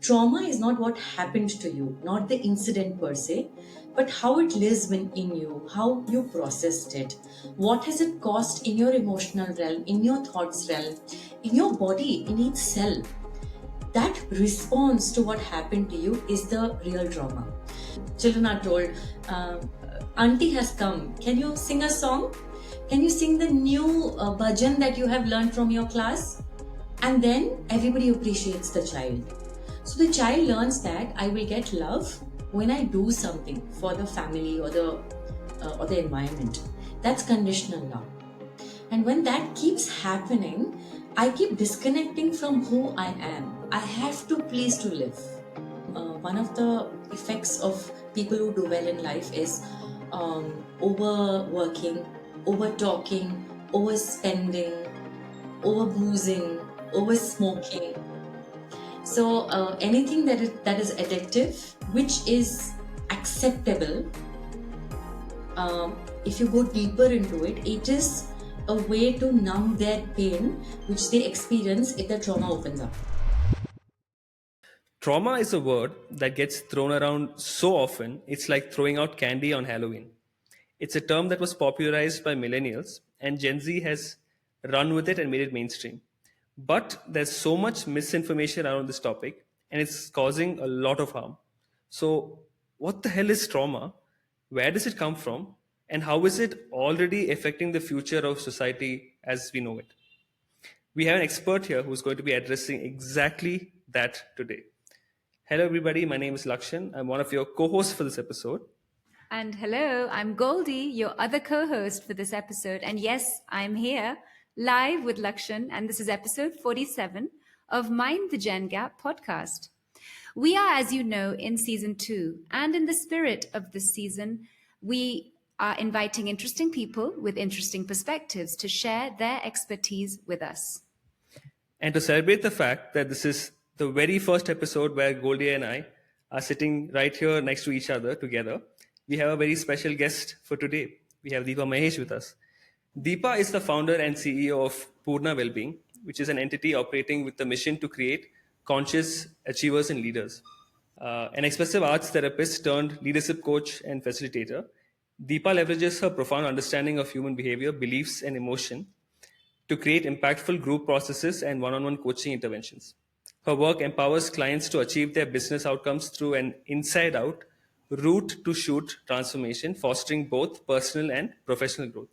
Trauma is not what happened to you, not the incident per se, but how it lives in you, how you processed it, what has it caused in your emotional realm, in your thoughts realm, in your body, in each cell. That response to what happened to you is the real trauma. Children are told, Auntie has come. Can you sing a song? Can you sing the new bhajan that you have learned from your class? And then everybody appreciates the child. So the child learns that I will get love when I do something for the family or the environment. That's conditional love. And when that keeps happening, I keep disconnecting from who I am. I have to please to live. One of the effects of people who do well in life is overworking, over talking, overspending, over boozing, over smoking. So anything that is addictive, which is acceptable, if you go deeper into it, it is a way to numb their pain, which they experience if the trauma opens up. Trauma is a word that gets thrown around so often, it's like throwing out candy on Halloween. It's a term that was popularized by millennials, and Gen Z has run with it and made it mainstream. But there's so much misinformation around this topic, and it's causing a lot of harm. So, what the hell is trauma? Where does it come from? And how is it already affecting the future of society as we know it? We have an expert here who's going to be addressing exactly that today. Hello, everybody. My name is Lakshan. I'm one of your co hosts for this episode. And hello, I'm Goldie, your other co host for this episode. And yes, I'm here live with Lakshan, and this is episode 47 of Mind the Gen Gap podcast. We are, as you know, in season 2, and in the spirit of this season, we are inviting interesting people with interesting perspectives to share their expertise with us. And to celebrate the fact that this is the very first episode where Goldie and I are sitting right here next to each other together, we have a very special guest for today. We have Deepa Mahesh with us. Deepa is the founder and CEO of Purna Wellbeing, which is an entity operating with the mission to create conscious achievers and leaders. An expressive arts therapist turned leadership coach and facilitator, Deepa leverages her profound understanding of human behavior, beliefs, and emotion to create impactful group processes and one on one coaching interventions. Her work empowers clients to achieve their business outcomes through an inside out, root to shoot transformation, fostering both personal and professional growth.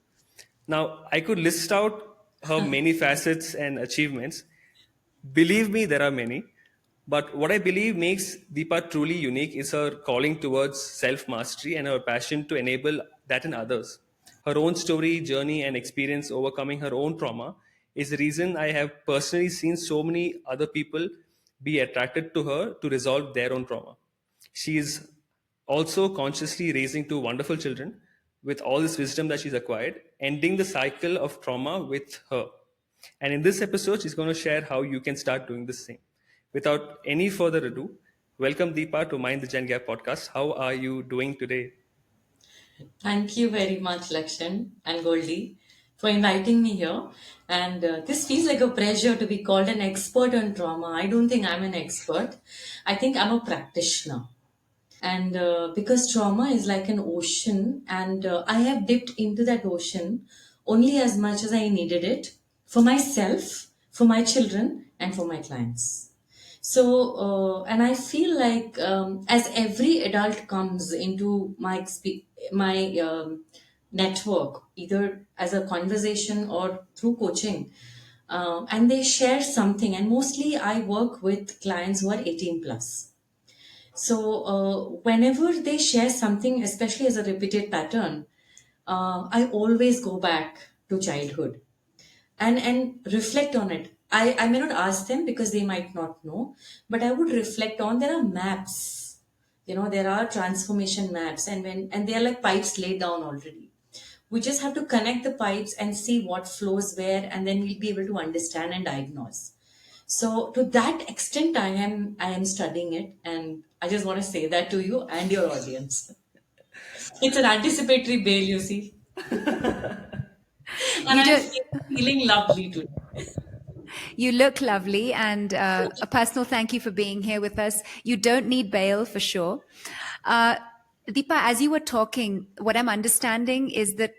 Now, I could list out her many facets and achievements. Believe me, there are many. But what I believe makes Deepa truly unique is her calling towards self mastery and her passion to enable that in others. Her own story, journey, and experience overcoming her own trauma is the reason I have personally seen so many other people be attracted to her to resolve their own trauma. She is also consciously raising two wonderful children with all this wisdom that she's acquired, ending the cycle of trauma with her. And in this episode, she's going to share how you can start doing the same. Without any further ado, welcome Deepa to Mind the Gen Gap podcast. How are you doing today? Thank you very much, Lakshan and Goldie, for inviting me here. And this feels like a pleasure to be called an expert on trauma. I don't think I'm an expert. I think I'm a practitioner. And because trauma is like an ocean, and I have dipped into that ocean only as much as I needed it for myself, for my children, and for my clients. So and I feel like as every adult comes into my network, either as a conversation or through coaching, and they share something, and mostly I work with clients who are 18 plus. So, whenever they share something, especially as a repeated pattern, I always go back to childhood and reflect on it. I may not ask them because they might not know, but I would reflect on there are maps. There are transformation maps, and they are like pipes laid down already. We just have to connect the pipes and see what flows where, and then we'll be able to understand and diagnose. So to that extent, I am studying it, and I just want to say that to you and your audience. It's an anticipatory bail, you see, and You I'm don't. feeling lovely today. You look lovely, and a personal thank you for being here with us. You don't need bail for sure. Uh, Deepa, as you were talking, what I'm understanding is that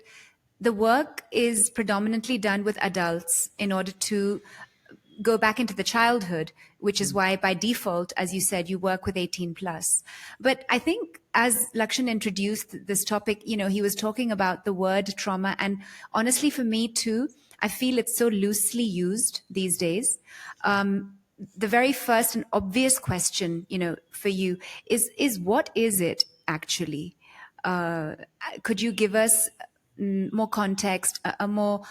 the work is predominantly done with adults in order to go back into the childhood, which is why by default, as you said, you work with 18 plus. But I think as Lakshan introduced this topic, he was talking about the word trauma. And honestly, for me too, I feel it's so loosely used these days. The very first and obvious question, for you is what is it actually? Uh, could you give us more context, a more,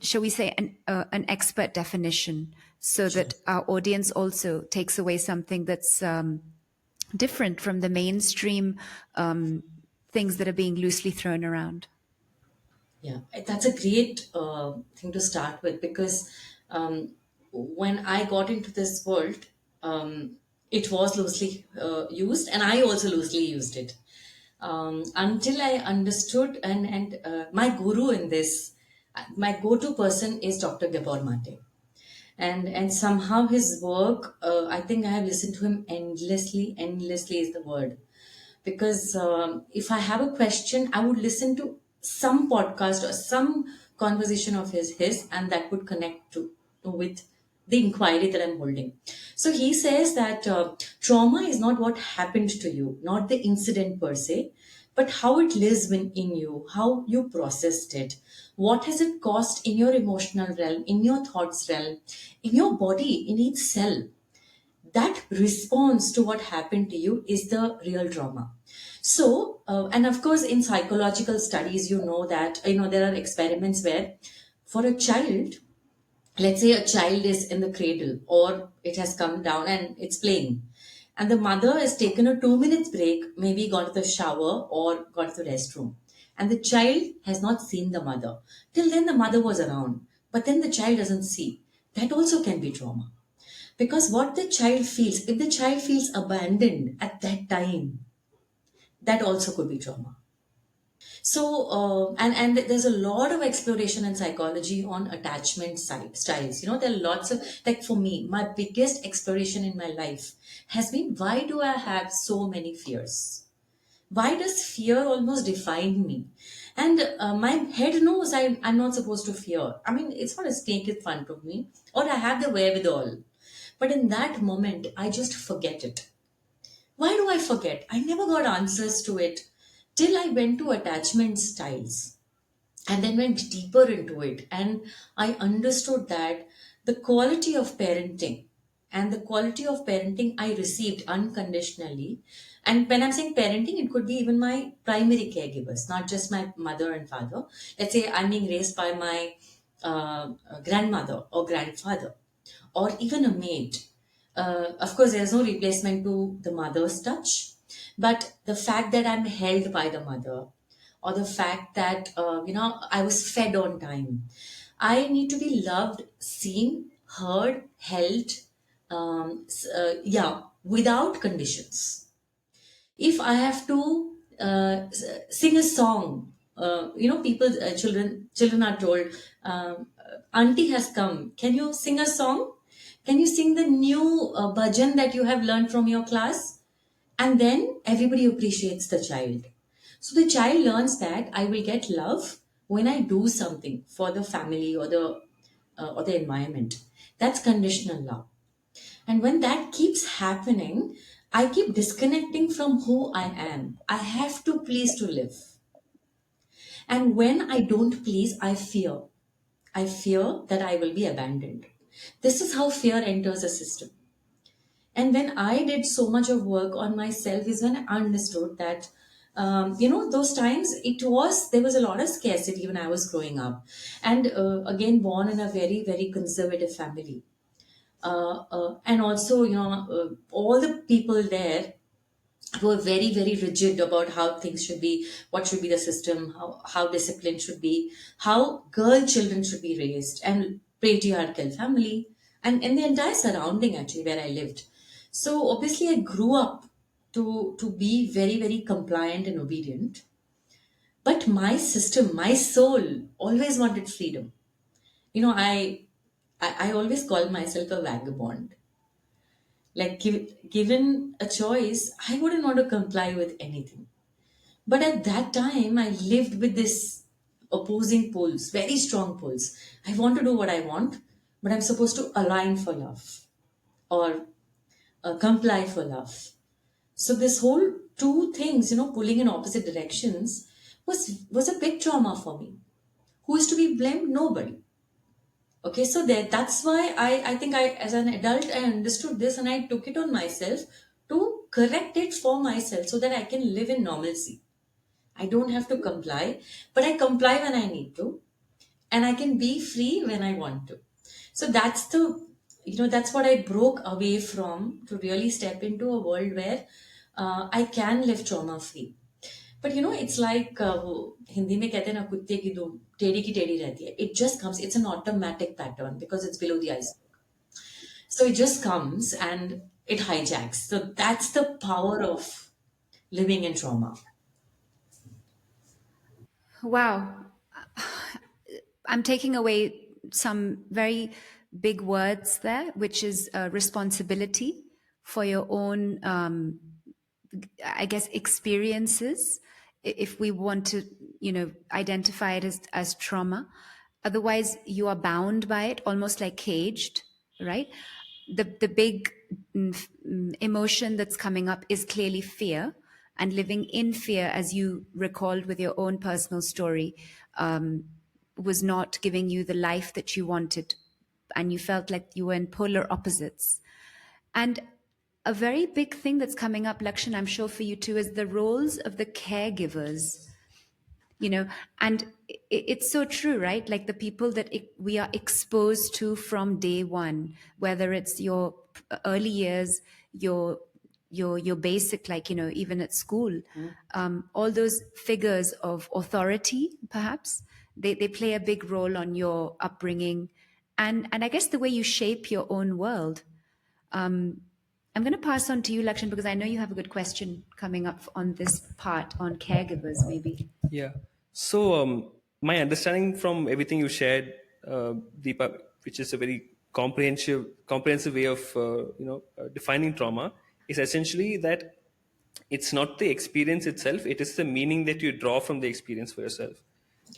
shall we say, an expert definition, so Sure. that our audience also takes away something that's different from the mainstream things that are being loosely thrown around? Yeah, that's a great thing to start with because when I got into this world, it was loosely used, and I also loosely used it until I understood. And my guru in this, my go-to person is Dr. Gabor Mate, and somehow his work. I think I have listened to him endlessly. Endlessly is the word, because if I have a question, I would listen to some podcast or some conversation of his, and that would connect to with the inquiry that I'm holding. So he says that trauma is not what happened to you, not the incident per se, but how it lives in you, how you processed it, what has it caused in your emotional realm, in your thoughts realm, in your body, in each cell. That response to what happened to you is the real trauma. So and of course in psychological studies, that there are experiments where for a child, let's say a child is in the cradle or it has come down and it's playing, and the mother has taken a 2 minutes break, maybe gone to the shower or gone to the restroom, and the child has not seen the mother. Till then the mother was around, but then the child doesn't see. That also can be trauma, because what the child feels, if the child feels abandoned at that time, that also could be trauma. So, and there's a lot of exploration in psychology on attachment styles. There are lots of, like for me, my biggest exploration in my life has been, why do I have so many fears? Why does fear almost define me? And my head knows I'm not supposed to fear. I mean, it's not a snake in front of me, or I have the wherewithal. But in that moment, I just forget it. Why do I forget? I never got answers to it till I went to attachment styles and then went deeper into it. And I understood that the quality of parenting and the quality of parenting I received unconditionally. And when I'm saying parenting, it could be even my primary caregivers, not just my mother and father. Let's say I'm being raised by my grandmother or grandfather, or even a maid. Of course, there's no replacement to the mother's touch, but the fact that I'm held by the mother, or the fact that I was fed on time, I need to be loved, seen, heard, held, yeah, without conditions. If I have to sing a song, people, children are told, "Auntie has come. Can you sing a song? Can you sing the new bhajan that you have learned from your class?" And then everybody appreciates the child. So the child learns that I will get love when I do something for the family or the environment. That's conditional love. And when that keeps happening, I keep disconnecting from who I am. I have to please to live. And when I don't please, I fear. I fear that I will be abandoned. This is how fear enters a system. And when I did so much of work on myself, is when I understood that, those times there was a lot of scarcity when I was growing up. And again, born in a very, very conservative family. And also, all the people there who are very, very rigid about how things should be, what should be the system, how discipline should be, how girl children should be raised, and patriarchal family, and the entire surrounding actually where I lived. So obviously I grew up to be very, very compliant and obedient. But my system, my soul always wanted freedom. I I always call myself a vagabond. Like, given a choice, I wouldn't want to comply with anything. But at that time, I lived with this opposing poles, very strong poles. I want to do what I want, but I'm supposed to align for love or comply for love. So this whole two things, pulling in opposite directions, was a big trauma for me. Who is to be blamed? Nobody. Okay, so that's why I think as an adult, I understood this and I took it on myself to correct it for myself so that I can live in normalcy. I don't have to comply, but I comply when I need to, and I can be free when I want to. So that's what I broke away from to really step into a world where I can live trauma free. But it's like वो हिंदी में कहते हैं ना कुत्ते की दो टेढ़ी की टेढ़ी रहती है. It just comes. It's an automatic pattern because it's below the iceberg. So it just comes and it hijacks. So that's the power of living in trauma. Wow. I'm taking away some very big words there, which is responsibility for your own, I guess, experiences. If we want to, identify it as trauma, otherwise you are bound by it, almost like caged, right? The big emotion that's coming up is clearly fear, and living in fear, as you recalled with your own personal story, was not giving you the life that you wanted, and you felt like you were in polar opposites. And a very big thing that's coming up, Lakshan, I'm sure for you too, is the roles of the caregivers, and it's so true, right? Like the people that we are exposed to from day one, whether it's your early years, your basic, like, even at school, all those figures of authority, perhaps, they play a big role on your upbringing, and I guess the way you shape your own world. I'm going to pass on to you, Lakshan, because I know you have a good question coming up on this part on caregivers, maybe. Yeah. So, my understanding from everything you shared, Deepa, which is a very comprehensive way of defining trauma, is essentially that it's not the experience itself; it is the meaning that you draw from the experience for yourself.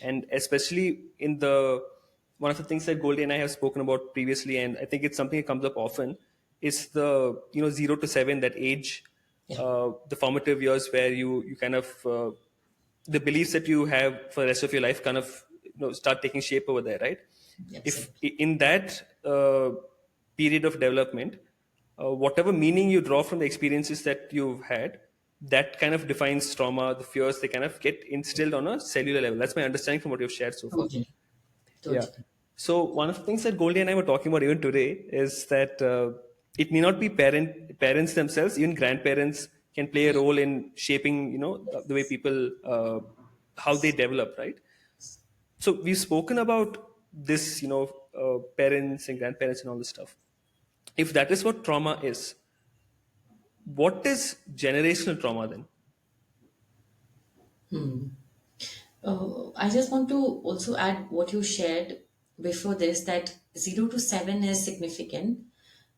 And especially in the one of the things that Goldie and I have spoken about previously, and I think it's something that comes up often, is the 0 to 7, that age, Yeah, the formative years where you kind of the beliefs that you have for the rest of your life kind of start taking shape over there, right? If absolutely. in that period of development, whatever meaning you draw from the experiences that you've had, that kind of defines trauma. The fears, they kind of get instilled on a cellular level. That's my understanding from what you've shared so far. Totally. Yeah. Totally. So one of the things that Goldie and I were talking about even today is that it need not be parents themselves. Even grandparents can play a role in shaping, the way people how they develop, right? So we've spoken about this, parents and grandparents and all this stuff. If that is what trauma is, what is generational trauma then? I just want to also add what you shared before this, that 0 to 7 is significant,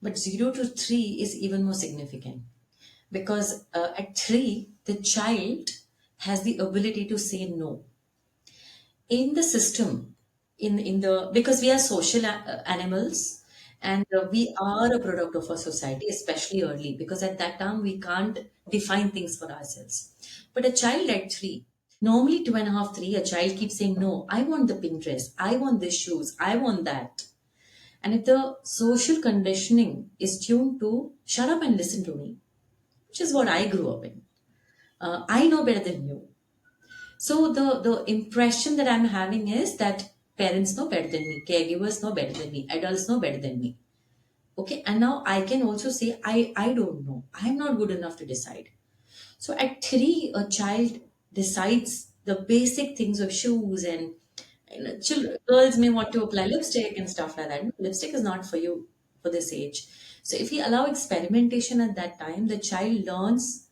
but 0 to 3 is even more significant because at 3, the child has the ability to say no. In the system, in the because we are social animals, and we are a product of our society, especially early, because at that time we can't define things for ourselves. But a child at 3, normally 2.5, 3, a child keeps saying, no, I want the pink dress, I want this shoes, I want that. And if the social conditioning is tuned to shut up and listen to me, which is what I grew up in, I know better than you. So the impression that I'm having is that parents know better than me, caregivers know better than me, adults know better than me. Okay, and now I can also say I don't know. I'm not good enough to decide. So at 3, a child decides the basic things of shoes, and children, girls may want to apply lipstick and stuff like that. No, lipstick is not for you for this age. So if we allow experimentation at that time, the child learns,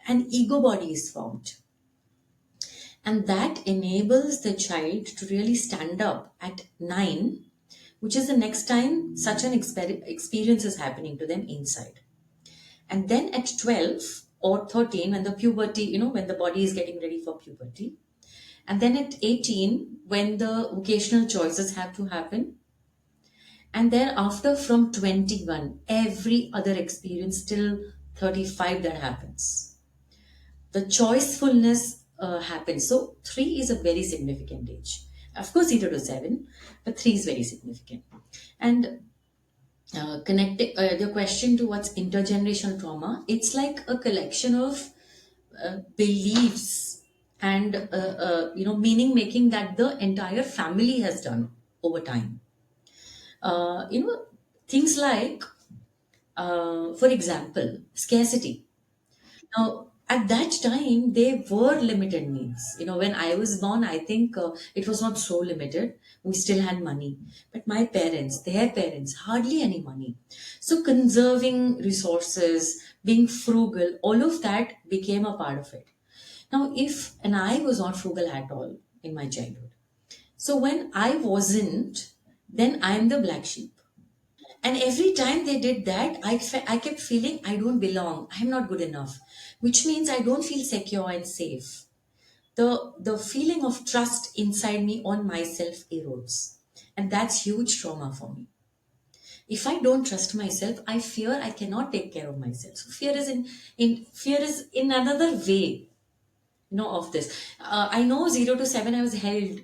an ego body is formed, and that enables the child to really stand up at 9 which is the next time such an experience is happening to them inside. And then at 12 or 13, when the puberty, when the body is getting ready for puberty, and then at 18, when the vocational choices have to happen, and thereafter from 21, every other experience till 35 that happens. The choicefulness happens. So 3 is a very significant age. Of course, 0 to 7, but 3 is very significant. And connecting the question to what's intergenerational trauma, it's like a collection of beliefs and meaning making that the entire family has done over time. uh, you know Things like, for example, scarcity. Now, at that time, they were limited needs. When I was born, I think it was not so limited. We still had money. But my parents, their parents, hardly any money. So, conserving resources, being frugal, all of that became a part of it. Now, and I was not frugal at all in my childhood. So, when I wasn't, then I'm the black sheep. And every time they did that, I kept feeling I don't belong. I'm not good enough, which means I don't feel secure and safe. The feeling of trust inside me on myself erodes. And that's huge trauma for me. If I don't trust myself, I fear I cannot take care of myself. So fear is in another way, of this. I know 0 to 7 I was held.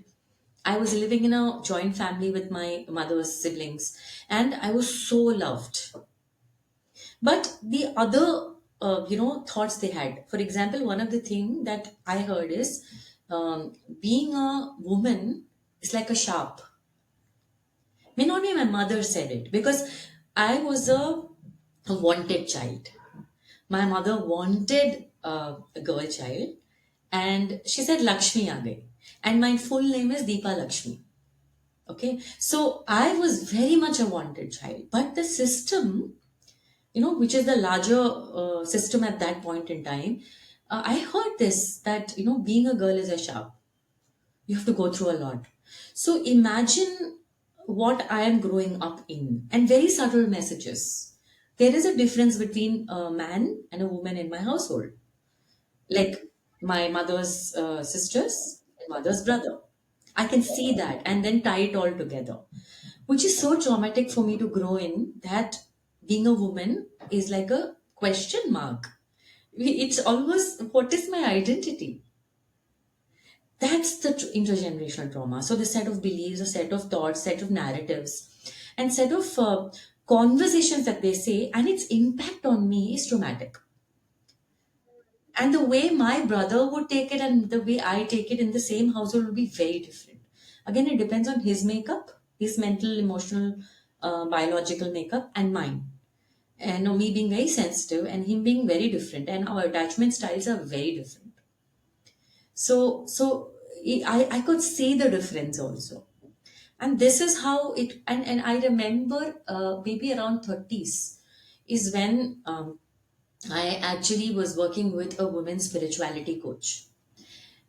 I was living in a joint family with my mother's siblings, and I was so loved. But the other thoughts they had, for example, one of the thing that I heard is, being a woman is like a sharp. May not be my mother said it, because I was a wanted child. My mother wanted a girl child, and she said Lakshmi aa gayi, and my full name is Deepa Lakshmi. Okay, so I was very much a wanted child, but the system, which is the larger system at that point in time, I heard this that, being a girl is a sharp. You have to go through a lot. So imagine what I am growing up in, and very subtle messages. There is a difference between a man and a woman in my household, like my mother's sisters and mother's brother. I can see that and then tie it all together, which is so traumatic for me to grow in, that being a woman is like a question mark. It's almost, what is my identity? That's the intergenerational trauma. So the set of beliefs, a set of thoughts, set of narratives, and set of conversations that they say, and its impact on me is traumatic. And the way my brother would take it and the way I take it in the same household will be very different. Again, it depends on his makeup, his mental, emotional, biological makeup, and mine. And me being very sensitive and him being very different, and our attachment styles are very different. So I could see the difference also. And this is how it, and I remember maybe around 30s is when I actually was working with a women's spirituality coach.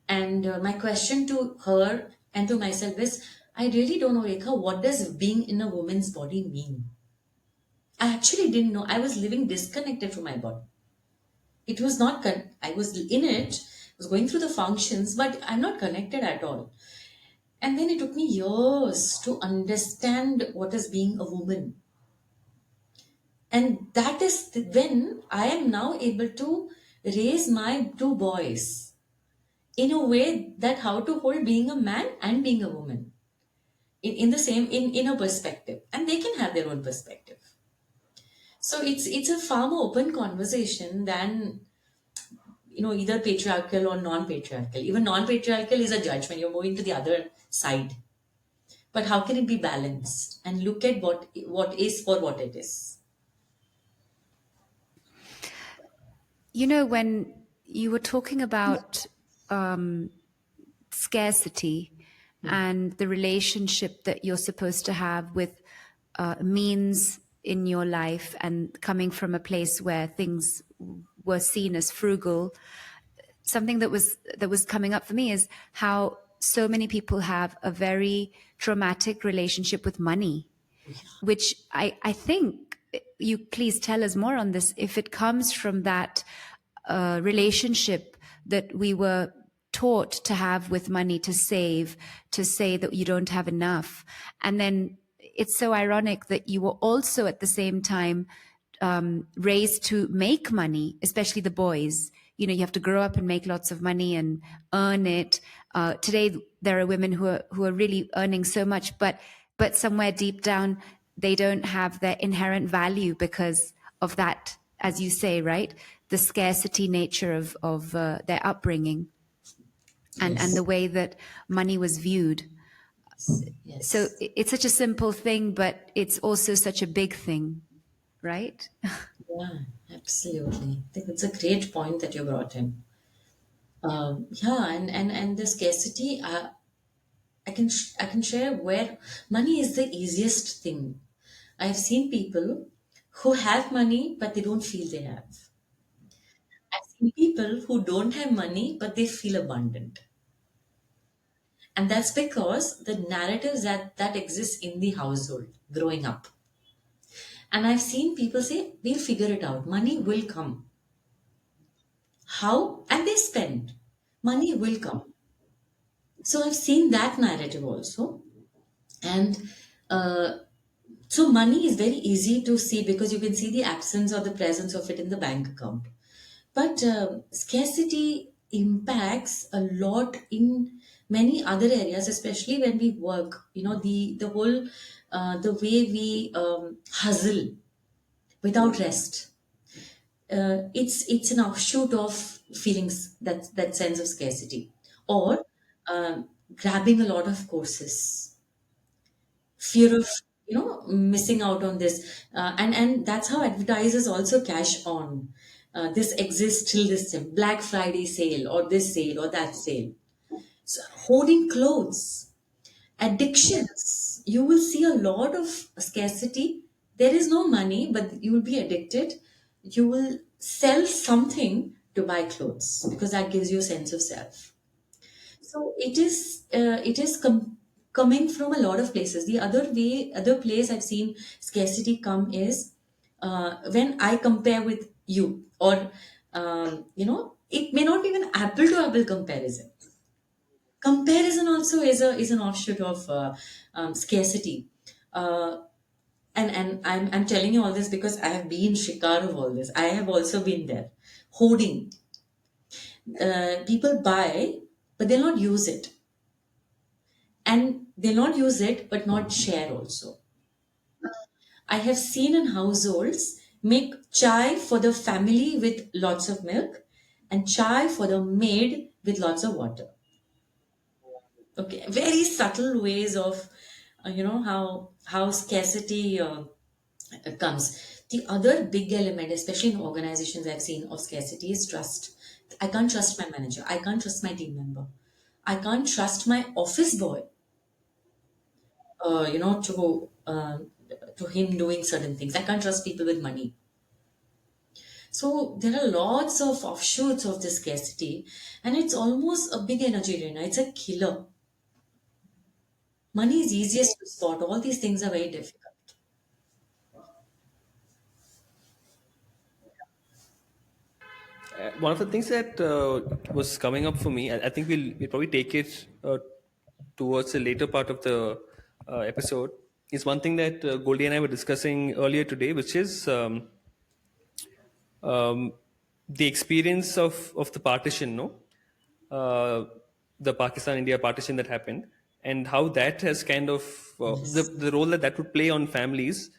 And my question to her and to myself is, I really don't know, Rekha, what does being in a woman's body mean? I actually didn't know. I was living disconnected from my body. It was not, I was in it, was going through the functions, but I'm not connected at all. And then it took me years to understand what is being a woman. And that is when I am now able to raise my 2 boys in a way that how to hold being a man and being a woman in the same in a perspective, and they can have their own perspective. So it's a far more open conversation than, either patriarchal or non-patriarchal. Even non-patriarchal is a judgment, you're moving to the other side. But how can it be balanced and look at what is for what it is? When you were talking about scarcity and the relationship that you're supposed to have with means in your life, and coming from a place where things were seen as frugal, something that was coming up for me is how so many people have a very traumatic relationship with money. which I think you please tell us more on this, if it comes from that relationship that we were taught to have with money, to save, to say that you don't have enough. And then it's so ironic that you were also at the same time raised to make money, especially the boys. You know, you have to grow up and make lots of money and earn it. Today, there are women who are really earning so much, but somewhere deep down, they don't have their inherent value because of that, as you say, right? The scarcity nature of their upbringing, and the Yes. way that money was viewed. So Yes. it's such a simple thing, but it's also such a big thing, right? Yeah, absolutely. I think it's a great point that you brought in. Yeah, and the scarcity. I can share where money is the easiest thing. I have seen people who have money but they don't feel they have. I've seen people who don't have money but they feel abundant. And that's because the narratives that exist in the household growing up. And I've seen people say, we'll figure it out. Money will come. How? And they spend. Money will come. So I've seen that narrative also. And uh, so money is very easy to see because you can see the absence or the presence of it in the bank account. But scarcity impacts a lot in many other areas, especially when we work. You know, the whole the way we hustle without rest. It's an offshoot of feelings, that sense of scarcity, or grabbing a lot of courses, fear of missing out on this, and that's how advertisers also cash on. This exists till this time, Black Friday sale or this sale or that sale. So hoarding clothes, addictions, you will see a lot of scarcity. There is no money but you will be addicted. You will sell something to buy clothes because that gives you a sense of self. So it is coming from a lot of places. The other place I've seen scarcity come is when I compare with you, or it may not be even apple to apple comparison. Comparison also is an offshoot of scarcity. Uh, and I'm telling you all this because I have been shikar of all this. I have also been there. Hoarding. People buy, but they'll not use it. And they'll not use it but not share also. I have seen in households make chai for the family with lots of milk and chai for the maid with lots of water. Okay, very subtle ways of how scarcity comes. The other big element, especially in organizations I've seen of scarcity, is trust. I can't trust my manager. I can't trust my team member. I can't trust my office boy to him doing certain things. I can't trust people with money. So there are lots of offshoots of this scarcity, and it's almost a big energy drainer. It's a killer. Money is easiest to spot. All these things are very difficult. One of the things that was coming up for me, I think we'll probably take it towards the later part of the episode, is one thing that Goldie and I were discussing earlier today, which is um, the experience of the partition, no, uh, the Pakistan India partition that happened, and how that has kind of Yes. the role that that would play on families,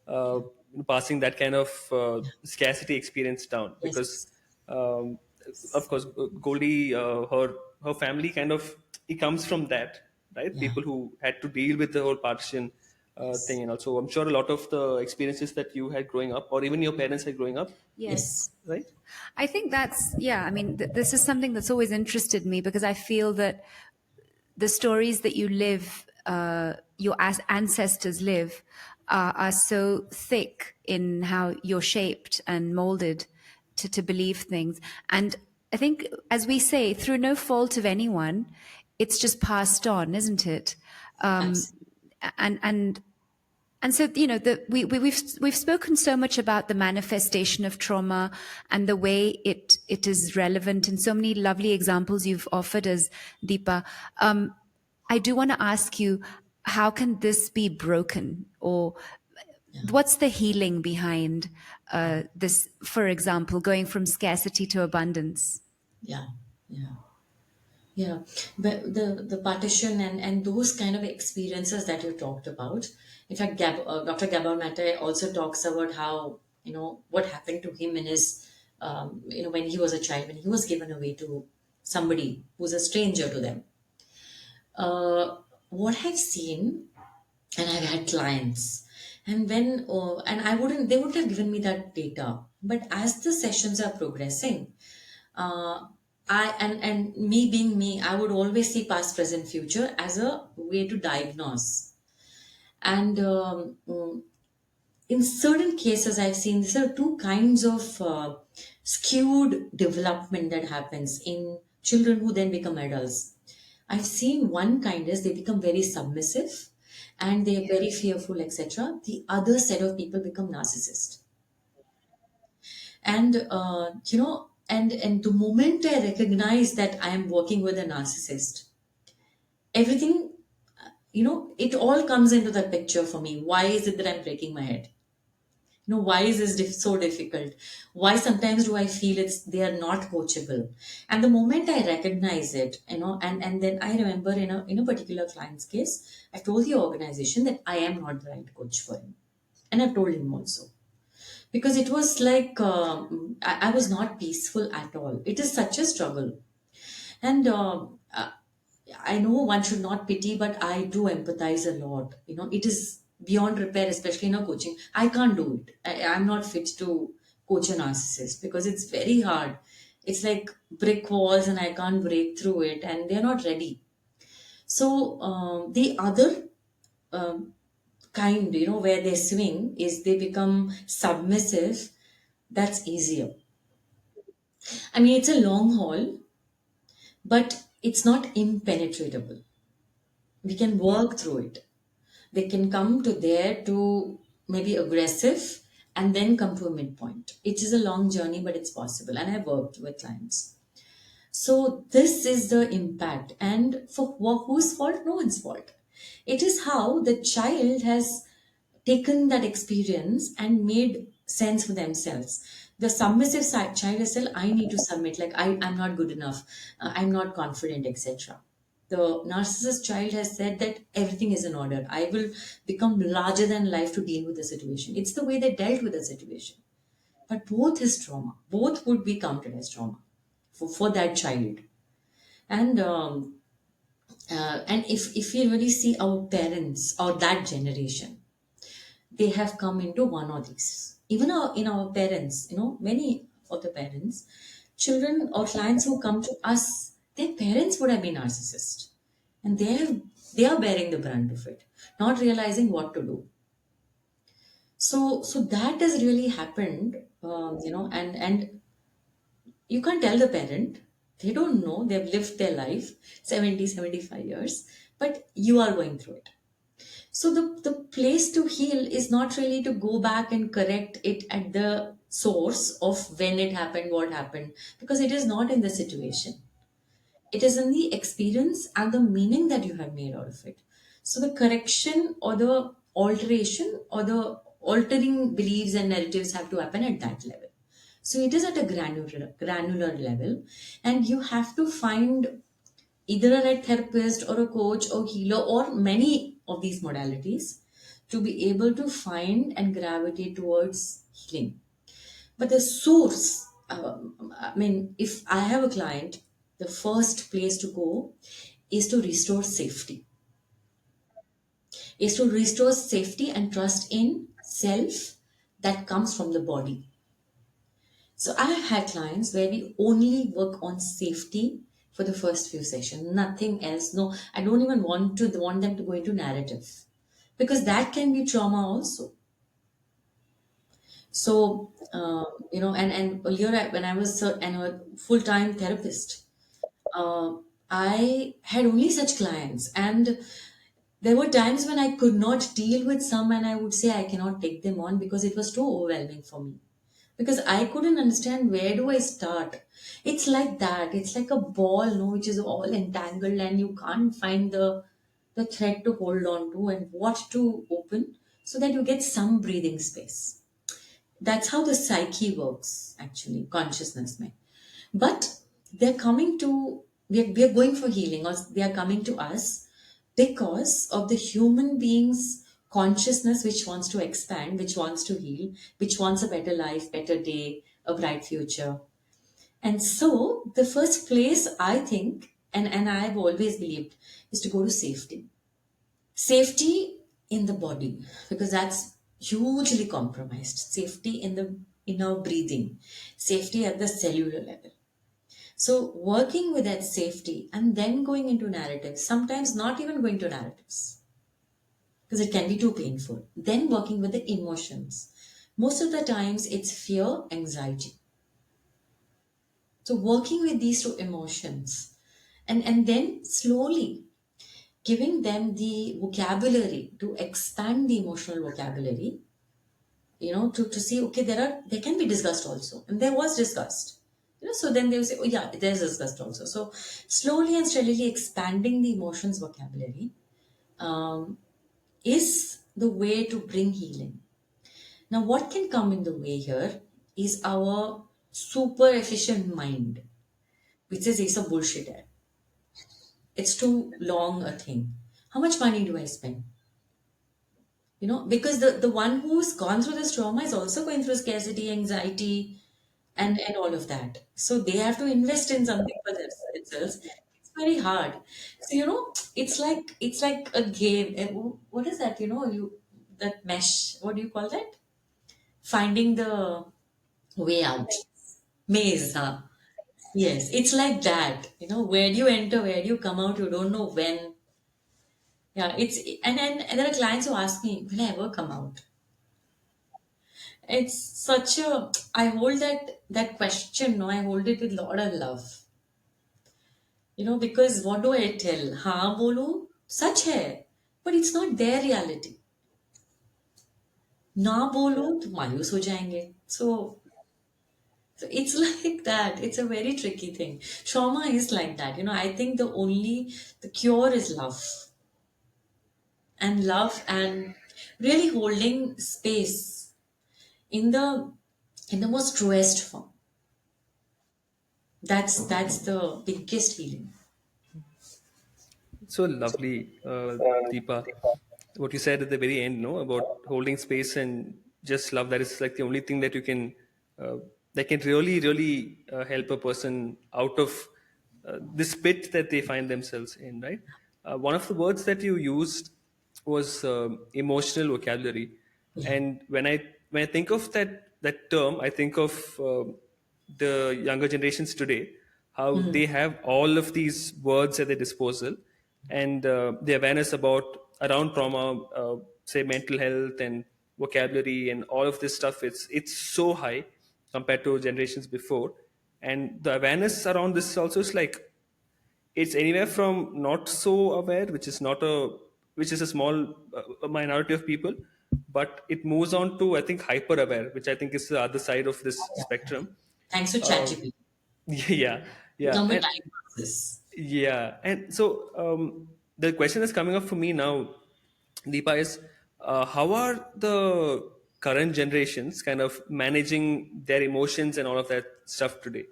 uh, Yeah. passing that kind of scarcity experience down. Because Yes. um, of course, Goldie, her family kind of, it comes from that, right? Yeah. People who had to deal with the whole partition Yes. thing, and also I'm sure a lot of the experiences that you had growing up, or even your parents had growing up, Yes. Yes. right? I think that's, yeah, I mean, this is something that's always interested me because I feel that the stories that you live, your ancestors live, are so thick in how you're shaped and molded to believe things. And I think, as we say, through no fault of anyone, it's just passed on, isn't it? Um, Absolutely. and And so, we've spoken so much about the manifestation of trauma and the way it is relevant, and so many lovely examples you've offered us, Deepa. I do want to ask you, how can this be broken, or Yeah, what's the healing behind this? For example, going from scarcity to abundance. yeah, yeah. Yeah, but the partition and those kind of experiences that you talked about. In fact, Dr. Gabor Mate also talks about how, what happened to him in his, when he was a child, when he was given away to somebody who's a stranger to them. What I've seen, and I've had clients, and I wouldn't, they wouldn't have given me that data. But as the sessions are progressing, uh, and me being me, I would always see past, present, future as a way to diagnose. And in certain cases, I've seen there are two kinds of skewed development that happens in children who then become adults. I've seen one kind is they become very submissive and they're very fearful, etc. The other set of people become narcissist. And and the moment I recognize that I am working with a narcissist, everything, it all comes into that picture for me. Why is it that I'm breaking my head? Why is this so difficult? Why sometimes do I feel they are not coachable? And the moment I recognize it, and then I remember in a particular client's case, I told the organization that I am not the right coach for him, and I've told him also, because it was like, I was not peaceful at all. It is such a struggle. And I know one should not pity, but I do empathize a lot. It is beyond repair, especially in a coaching. I can't do it. I'm not fit to coach a narcissist because it's very hard. It's like brick walls, and I can't break through it, and they're not ready. So the other um, kind, where they swing is they become submissive. That's easier. I mean, it's a long haul, but it's not impenetrable. We can work through it. They can come to there to maybe aggressive and then come to a midpoint. It is a long journey, but it's possible. And I've worked with clients. So this is the impact. And for whose fault? No one's fault. It is how the child has taken that experience and made sense for themselves. The submissive child is still, I need to submit, like I'm not good enough, I'm not confident, etc. The narcissist child has said that everything is in order. I will become larger than life to deal with the situation. It's the way they dealt with the situation. But both is trauma. Both would be counted as trauma for that child. And if we really see our parents or that generation, they have come into one of these. Even in our parents, many of the parents, children or clients who come to us, their parents would have been narcissists, and they are bearing the brunt of it, not realizing what to do. So that has really happened, and you can't tell the parent. They don't know. They've lived their life 70, 75 years, but you are going through it. So the place to heal is not really to go back and correct it at the source of when it happened, what happened, because it is not in the situation. It is in the experience and the meaning that you have made out of it. So the correction or the alteration or the altering beliefs and narratives have to happen at that level. So it is at a granular level, and you have to find either a right therapist or a coach or healer or many of these modalities to be able to find and gravitate towards healing. But the source, I mean, if I have a client, the first place to go is to restore safety, and trust in self that comes from the body. So I have had clients where we only work on safety for the first few sessions, nothing else. No, I don't even want them to go into narrative, because that can be trauma also. So and earlier when I was a full time therapist, uh, I had only such clients, and There were times when I could not deal with some, and I would say I cannot take them on because it was too overwhelming for me. Because I couldn't understand where do I start. It's like that. It's like a ball, no, which is all entangled, and you can't find the thread to hold on to and what to open so that you get some breathing space. That's how the psyche works, actually, consciousness may. But they're coming to, we are going for healing, or they are coming to us because of the human being's consciousness, which wants to expand, which wants to heal, which wants a better life, better day, a bright future. And so, the first place I think, and I've always believed, is to go to safety. Safety in the body, because that's hugely compromised. Safety in the inner breathing, safety at the cellular level. So, working with that safety and then going into narratives, sometimes not even going to narratives because it can be too painful. Then working with the emotions. Most of the times it's fear, anxiety. So, working with these two emotions and then slowly giving them the vocabulary to expand the emotional vocabulary, to see, okay, there can be disgust also. And there was disgust. So then they will say, oh yeah, there's disgust also. So slowly and steadily expanding the emotions vocabulary um, is the way to bring healing. Now, what can come in the way here is our super efficient mind, which says it's a bullshit. It's too long a thing. How much money do I spend? Because the one who's gone through this trauma is also going through scarcity, anxiety, and all of that. So they have to invest in something for themselves. It's very hard. So it's like a game. What is that? You that mesh. What do you call that? Finding the way out. Maze, huh? Yes, it's like that. Where do you enter? Where do you come out? You don't know when. Yeah, and there are clients who ask me, will I ever come out? It's such a, I hold that question, no, I hold it with a lot of love. Because what do I tell? हाँ बोलो सच है, but it's not their reality. ना बोलो तो मायूस हो जाएंगे. So it's like that. It's a very tricky thing. Trauma is like that. I think the cure is love. And love and really holding space in the most truest form. That's the biggest healing. So lovely, Deepa. What you said at the very end, no, about holding space and just love. That is like the only thing that you can, uh, that can really, really help a person out of this pit that they find themselves in. Right. One of the words that you used was emotional vocabulary, Yeah. and when I think of that term, I think of the younger generations today, how they have all of these words at their disposal, and the awareness about around trauma, say mental health and vocabulary and all of this stuff. It's so high compared to generations before, and the awareness around this also is like it's anywhere from not so aware, which is a small minority of people, but it moves on to, I think, hyper aware, which I think is the other side of this spectrum. Thanks to uh, ChatGPT. yeah, The yeah, number and time passes. yeah, and so the question that's coming up for me now, Deepa, is how are the current generations kind of managing their emotions and all of that stuff today?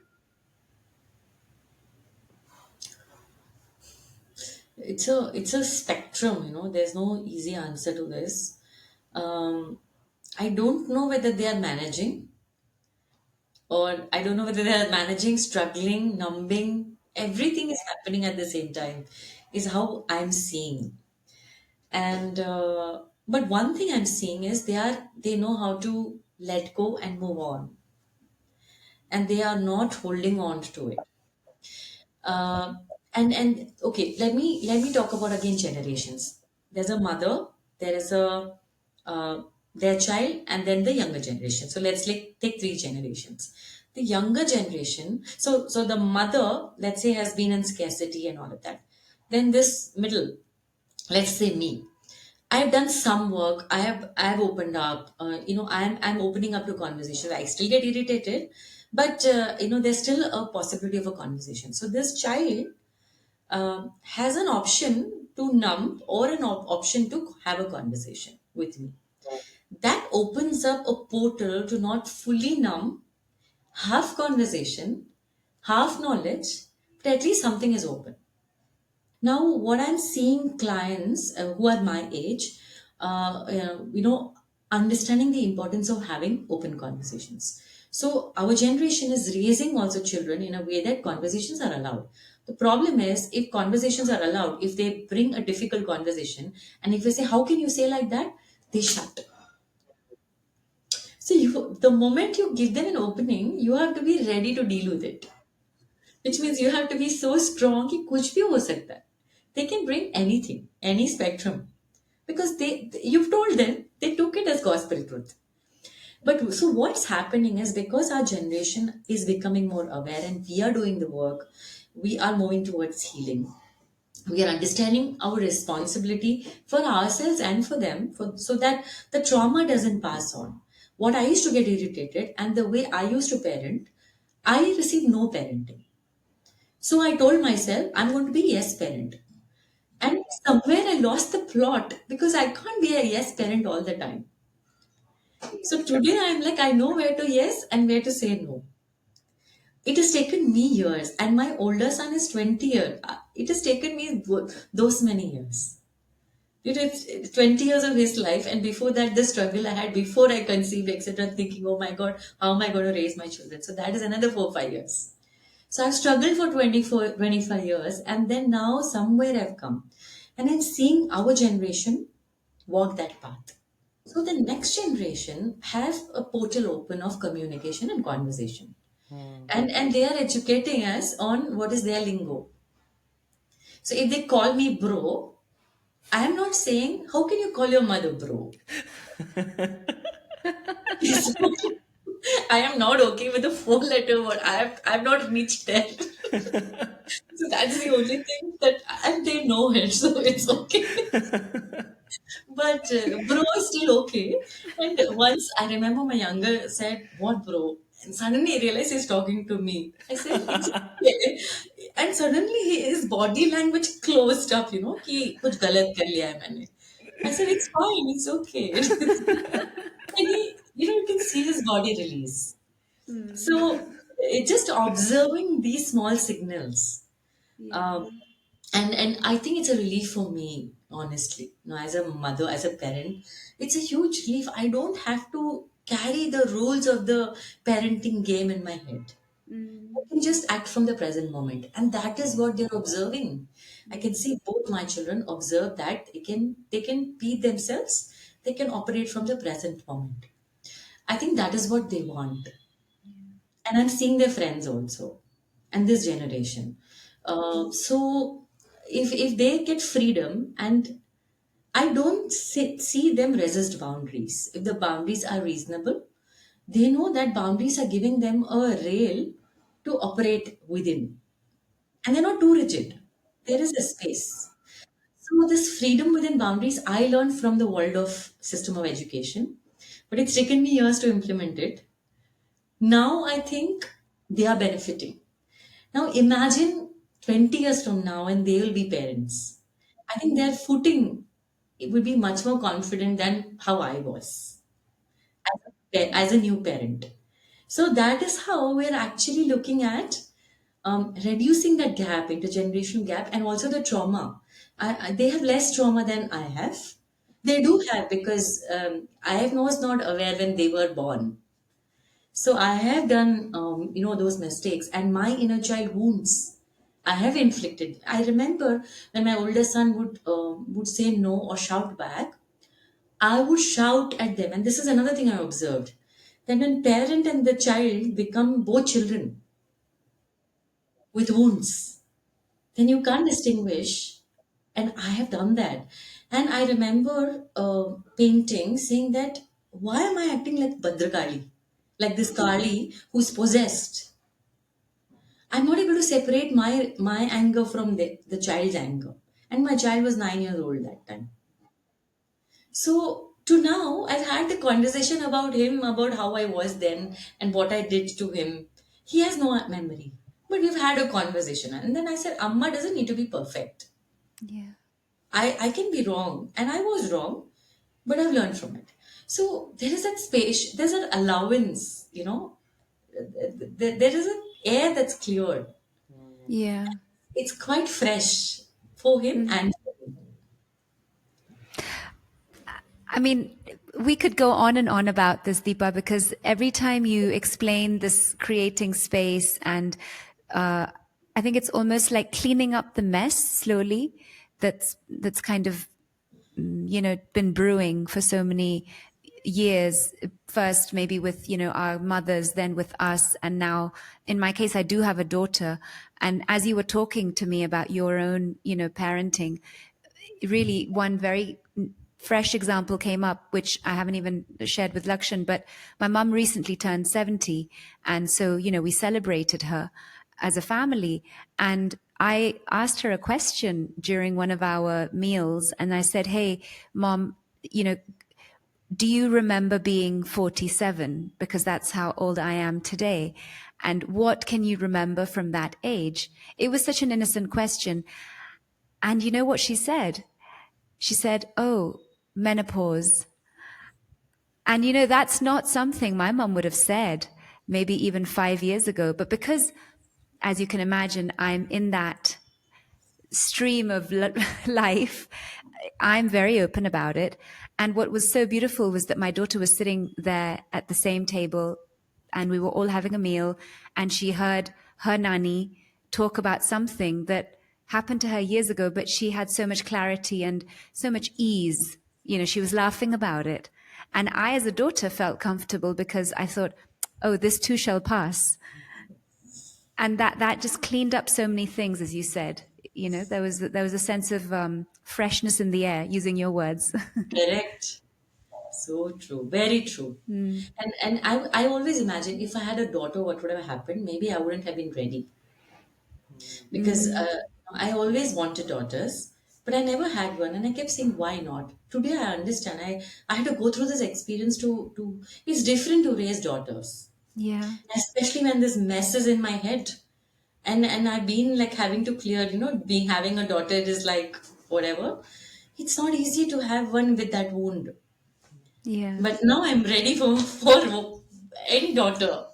It's a spectrum. There's no easy answer to this. Um, I don't know whether they are managing, or I don't know whether they are managing, struggling, numbing. Everything is happening at the same time. Is how I'm seeing. And but one thing I'm seeing is they know how to let go and move on, and they are not holding on to it. uh, and okay, let me talk about again generations. There's a mother, there is a their child, and then the younger generation. So let's take three generations. The younger generation, so the mother, let's say, has been in scarcity and all of that. Then this middle, let's say me, I've done some work. I've opened up. I'm opening up to conversation. I still get irritated, but there's still a possibility of a conversation. So this child has an option to numb or an option to have a conversation with me. That opens up a portal to not fully numb, half conversation, half knowledge, but at least something is open. Now, what I'm seeing clients who are my age, understanding the importance of having open conversations. So, our generation is raising also children in a way that conversations are allowed. The problem is, if conversations are allowed, if they bring a difficult conversation, and if we say, "How can you say like that?" they shut. So, the moment you give them an opening, you have to be ready to deal with it, which means you have to be so strong कि कुछ भी हो सकता है. They can bring anything, any spectrum, because you've told them, they took it as gospel truth. But so what's happening is, because our generation is becoming more aware and we are doing the work, we are moving towards healing. We are understanding our responsibility for ourselves and for them, so that the trauma doesn't pass on. What I used to get irritated and the way I used to parent, I received no parenting. So I told myself, I'm going to be yes parent. And somewhere I lost the plot because I can't be a yes parent all the time. So today I'm like, I know where to yes and where to say no. It has taken me years, and my older son is 20 years. It has taken me those many years. It's 20 years of his life, and before that, the struggle I had before I conceived, etc., thinking, oh my God, how am I going to raise my children? So that is another 4 5 years. So I've struggled for 24, 25 years, and then now somewhere I've come. And I'm seeing our generation walk that path. So the next generation have a portal open of communication and conversation. And they are educating us on what is their lingo. So if they call me bro, I am not saying, how can you call your mother bro? So, I am not okay with the four-letter word. I've not reached there. So that's the only thing that, and they know it, so it's okay. But bro is still okay. And once I remember my younger said, "What bro?" And suddenly I realized he's talking to me. I said, "It's okay." And suddenly his body language closed up, कि कुछ गलत कर लिया है मैंने. I said, "It's fine, it's okay." And you can see his body release. So just observing these small signals. Yeah. Um, and I think it's a relief for me, honestly. As a mother, as a parent, it's a huge relief. I don't have to carry the rules of the parenting game in my head. I Mm. can just act from the present moment, and that is what they're observing. I can see both my children observe that they can be themselves. They can operate from the present moment. I think that is what they want, and I'm seeing their friends also, and this generation. So if they get freedom, and I don't see them resist boundaries. If the boundaries are reasonable, they know that boundaries are giving them a rail to operate within, and they're not too rigid. There is a space. So this freedom within boundaries, I learned from the world of system of education, but it's taken me years to implement it. Now I think they are benefiting. Now imagine 20 years from now and they will be parents. I think their footing, it would be much more confident than how I was as a new parent. So that is how we're actually looking at reducing that gap, intergenerational gap, and also the trauma. They have less trauma than I have. They do have, because I was not aware when they were born. So I have done, those mistakes, and my inner child wounds I have inflicted. I remember when my older son would say no or shout back, I would shout at them. And this is another thing I observed. That when parent and the child become both children with wounds, then you can't distinguish. And I have done that. And I remember painting saying that, why am I acting like Bhadrakali? Like this Kali who's possessed. I'm not able to separate my anger from the child's anger. and my child was 9 years old that time. So to now, I've had the conversation about him, about how I was then and what I did to him. He has no memory, but we've had a conversation. And then I said, Amma doesn't need to be perfect. Yeah. I can be wrong, and I was wrong, but I've learned from it. So there is that space, there's an allowance, there is an air that's cleared. Yeah. It's quite fresh for him Mm. and for me. I mean, we could go on and on about this, Deepa, because every time you explain this creating space, and uh, I think it's almost like cleaning up the mess slowly. That's kind of been brewing for so many years. First, maybe with our mothers, then with us, and now, in my case, I do have a daughter. And as you were talking to me about your own, parenting, really one very fresh example came up, which I haven't even shared with Lakshan, but my mum recently turned 70. And so, we celebrated her as a family. And I asked her a question during one of our meals. And I said, hey, Mom, do you remember being 47? Because that's how old I am today. And what can you remember from that age? It was such an innocent question. And you know what she said? She said, oh, menopause. And that's not something my mum would have said maybe even 5 years ago. But because, as you can imagine, I'm in that stream of life, I'm very open about it. And what was so beautiful was that my daughter was sitting there at the same table, and we were all having a meal, and she heard her nanny talk about something that happened to her years ago, but she had so much clarity and so much ease. She was laughing about it. And I, as a daughter, felt comfortable because I thought, oh, this too shall pass. And that just cleaned up so many things, as you said. There was a sense of freshness in the air, using your words. Correct. So true. Very true. And I always imagine if I had a daughter, what would have happened? Maybe I wouldn't have been ready because I always wanted daughters, but I never had one, and I kept saying, "Why not?" Today I understand. I had to go through this experience to. It's different to raise daughters, Yeah, especially when this mess is in my head, and I've been like having to clear. Being having a daughter is like whatever. It's not easy to have one with that wound. yeah. But now I'm ready for any daughter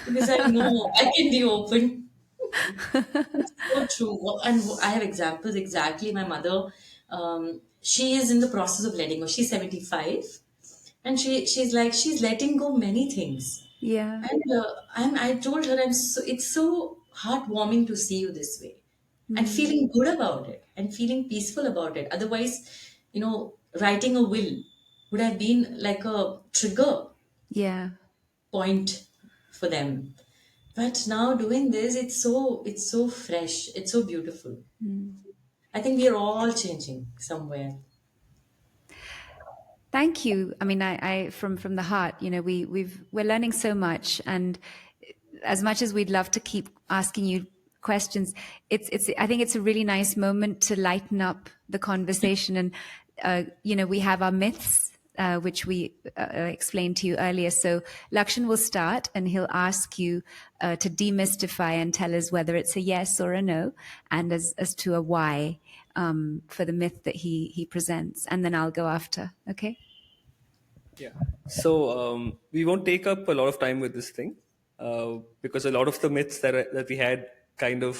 because I know I can be open. It's so true. And I have examples exactly. My mother, she is in the process of letting go. She's 75, and she's letting go many things. Yeah. And I told her, it's so heartwarming to see you this way and feeling good about it and feeling peaceful about it. Otherwise, writing a will would have been like a trigger Yeah. point for them. But now doing this, it's so fresh, it's so beautiful. I think we are all changing somewhere. Thank you. I mean, I from the heart, we're learning so much, and as much as we'd love to keep asking you questions, it's I think it's a really nice moment to lighten up the conversation. And we have our myths, which we explained to you earlier. So Lakshan will start, and he'll ask you to demystify and tell us whether it's a yes or a no, and as to a why, for the myth that he presents, and then I'll go after. Okay. Yeah. So we won't take up a lot of time with this thing because a lot of the myths that we had kind of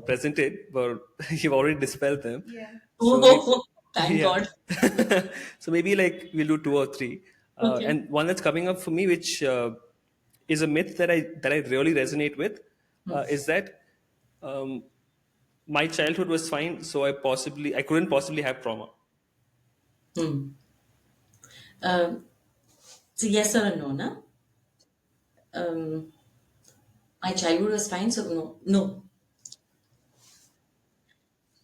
presented, but you've already dispelled them. Yeah. So maybe, Oh, thank yeah. God. So maybe like we'll do two or three, Okay. and one that's coming up for me, which is a myth that I really resonate with, is that um, my childhood was fine, so I couldn't possibly have trauma. Hmm. Um, so yes or a no, na? My childhood was fine, so no, no.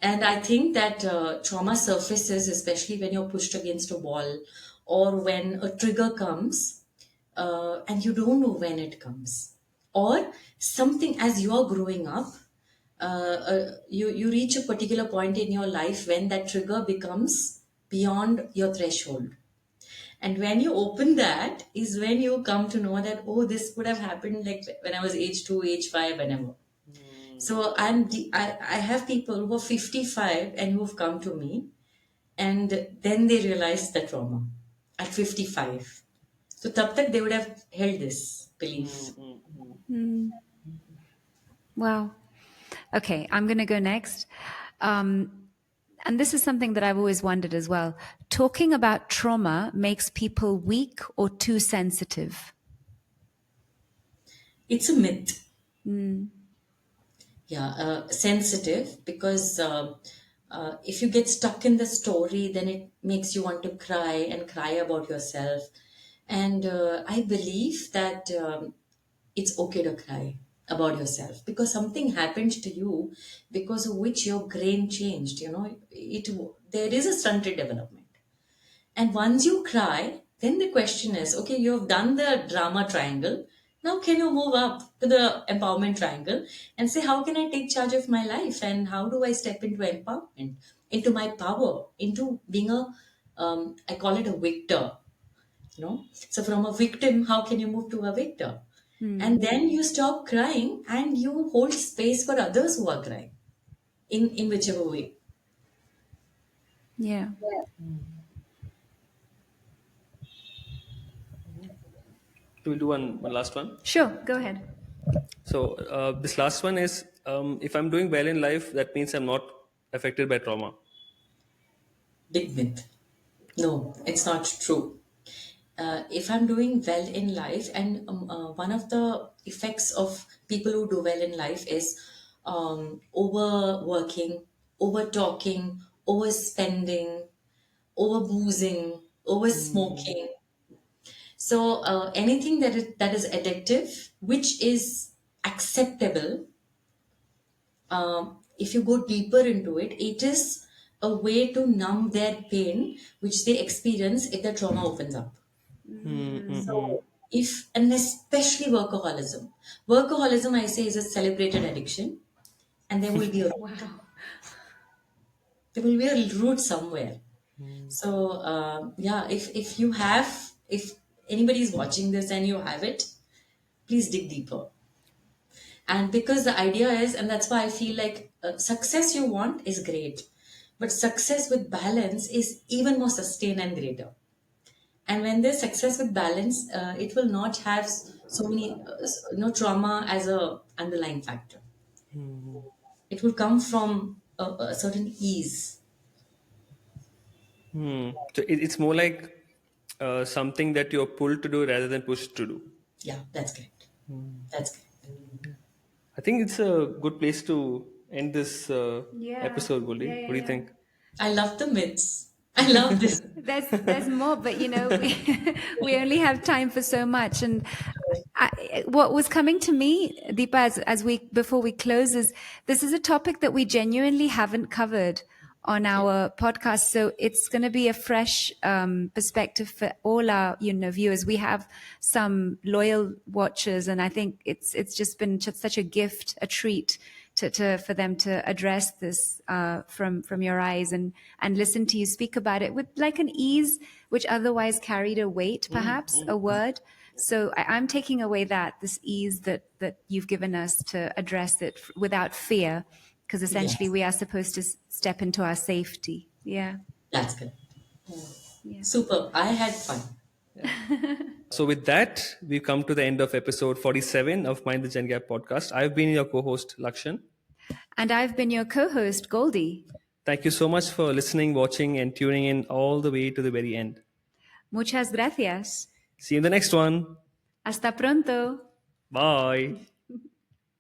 And I think that trauma surfaces, especially when you're pushed against a wall or when a trigger comes and you don't know when it comes. Or something as you're growing up, you reach a particular point in your life when that trigger becomes beyond your threshold. And when you open that is when you come to know that, oh, this could have happened like when I was age 2, age 5, whenever. So I have people who are 55 and who have come to me, and then they realize the trauma at 55. So tab tak they would have held this belief. Wow. Okay, I'm going to go next. And this is something that I've always wondered as well. Talking about trauma makes people weak or too sensitive. It's a myth. Yeah, sensitive, because if you get stuck in the story, then it makes you want to cry and cry about yourself. And I believe that it's okay to cry about yourself because something happened to you because of which your brain changed. There is a stunted development. And once you cry, then the question is, okay, you have done the drama triangle. Now, can you move up to the empowerment triangle and say, how can I take charge of my life? And how do I step into empowerment, into my power, into being I call it a victor. So from a victim, how can you move to a victor? And then you stop crying and you hold space for others who are crying in whichever way. Yeah. We'll do one last one. Sure, go ahead. So this last one is, if I'm doing well in life, that means I'm not affected by trauma. Big myth. No, it's not true. If I'm doing well in life, and one of the effects of people who do well in life is overworking, over talking, overspending, over boozing, over smoking. So anything that is addictive, which is acceptable, if you go deeper into it, it is a way to numb their pain, which they experience if the trauma opens up. So, if and especially workaholism, I say, is a celebrated addiction, and Wow. there will be a root somewhere. So, yeah, if anybody is watching this and you have it, please dig deeper. And because the idea is, and that's why I feel like success you want is great, but success with balance is even more sustained and greater. And when there's success with balance, it will not have so many no trauma as a underlying factor. It will come from a certain ease. So it's more like something that you're pulled to do rather than pushed to do. Yeah, that's correct. That's correct. I think it's a good place to end this Yeah. episode, Yeah, Goli. yeah, What do you yeah. think? I love the myths. I love this. There's more, but we only have time for so much. And what was coming to me, Deepa, as we before we close, is this is a topic that we genuinely haven't covered on our podcast, so it's going to be a fresh perspective for all our viewers. We have some loyal watchers, and I think it's just been just such a gift, a treat for them to address this from your eyes and listen to you speak about it with like an ease which otherwise carried a weight, perhaps a word. So I'm taking away this ease that you've given us to address it without fear, because essentially Yes, we are supposed to step into our safety. Yeah, that's correct. yeah. Super. I had fun. So with that, we've come to the end of episode 47 of Mind the Gen Gap podcast. I've been your co-host, Lakshan. And I've been your co-host, Goldie. Thank you so much for listening, watching, and tuning in all the way to the very end. Muchas gracias. See you in the next one. Hasta pronto. Bye.